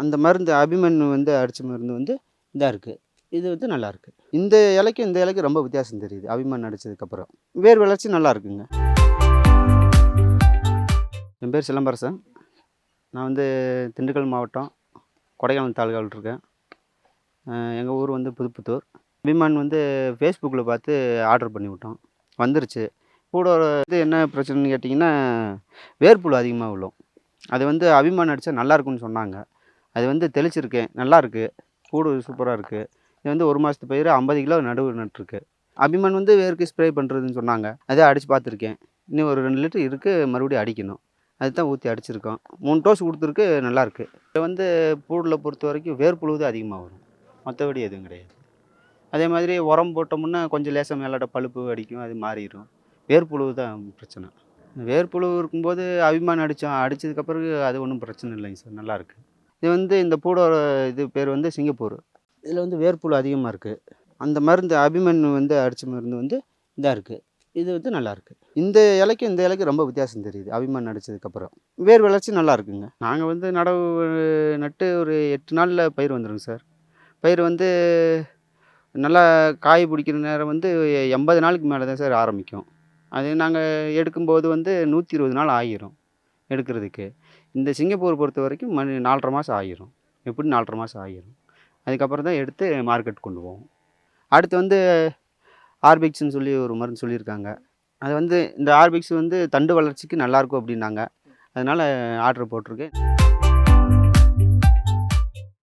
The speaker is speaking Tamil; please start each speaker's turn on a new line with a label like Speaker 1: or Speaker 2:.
Speaker 1: அந்த மருந்து அபிமன்யு வந்து அடித்த மருந்து வந்து இதாக இருக்குது. இது வந்து நல்லாயிருக்கு. இந்த இலைக்கு ரொம்ப வித்தியாசம் தெரியுது. அபிமன்யு அடித்ததுக்கப்புறம் வேர் வளர்ச்சி நல்லா இருக்குங்க. என் பேர் சிலம்பரசன். நான் வந்து திண்டுக்கல் மாவட்டம் கொடைக்கானல் தாலுகாவில் இருக்கேன். எங்கள் ஊர் வந்து புதுப்புத்தூர். அபிமான் வந்து ஃபேஸ்புக்கில் பார்த்து ஆர்டர் பண்ணி விட்டோம். வந்துருச்சு. கூட இது என்ன பிரச்சனைன்னு கேட்டிங்கன்னா, வேர்ப்புழு அதிகமாக விழும். அது வந்து அபிமான் அடித்தா நல்லாயிருக்குன்னு சொன்னாங்க. அது வந்து தெளிச்சிருக்கேன். நல்லாயிருக்கு. கூடு சூப்பராக இருக்குது. இது வந்து 1 மாதத்து பயிர் 50 கிலோ நடுவு நட்டுருக்கு. அபிமான் வந்து வேருக்கு ஸ்ப்ரே பண்ணுறதுன்னு சொன்னாங்க. அதே அடித்து பார்த்துருக்கேன். இன்னும் ஒரு 2 லிட்டர் இருக்குது. மறுபடியும் அடிக்கணும். அதுதான் ஊற்றி அடிச்சிருக்கோம். 3 டோஸ் கொடுத்துருக்கு. நல்லாயிருக்கு. இது வந்து பூடில பொறுத்த வரைக்கும் வேர்ப்புழு தான் அதிகமாக வரும். மற்றபடி எதுவும் கிடையாது. அதே மாதிரி உரம் போட்டோம்னா கொஞ்சம் லேசாக மேலாட பழுப்பு அடிக்கும். அது மாறிடும். வேர்ப்புழு தான் பிரச்சனை. வேர்ப்புழு இருக்கும்போது அபிமான் அடித்தோம். அடித்ததுக்கு பிறகு அது ஒன்றும் பிரச்சனை இல்லைங்க சார். நல்லாயிருக்கு. இது வந்து இந்த பூடோட இது பேர் வந்து சிங்கப்பூர். இதில் வந்து வேர்ப்புழு அதிகமாக இருக்குது. அந்த மருந்து அபிமன்யு வந்து அடித்த மருந்து வந்து இதாக இருக்குது. இது வந்து நல்லாயிருக்கு. இந்த இலைக்கு ரொம்ப வித்தியாசம் தெரியுது. அபிமன்யு அடித்ததுக்கப்புறம் வேர் வளர்ச்சி நல்லா இருக்குங்க. நாங்கள் வந்து நடவு நட்டு ஒரு 8 நாளில் பயிர் வந்துடுங்க சார். பயிர் வந்து நல்லா காய் பிடிக்கிற நேரம் வந்து 80 நாளுக்கு மேலே தான் சார் ஆரம்பிக்கும். அது நாங்கள் எடுக்கும்போது வந்து 120 நாள் ஆகிரும் எடுக்கிறதுக்கு. இந்த சிங்கப்பூர் பொறுத்த வரைக்கும் 4½ மாதம் ஆகிரும். எப்படி 4½ மாதம் ஆகிரும். அதுக்கப்புறம் தான் எடுத்து மார்க்கெட் கொண்டு போவோம். அடுத்து வந்து ஆர்பிக்ஸ்ன்னு சொல்லி ஒரு மருந்து சொல்லியிருக்காங்க. அது வந்து இந்த ஆர்பிக்ஸ் வந்து தண்டு வளர்ச்சிக்கு நல்லாயிருக்கும் அப்படின்னாங்க. அதனால் ஆர்டர் போட்டிருக்கேன்.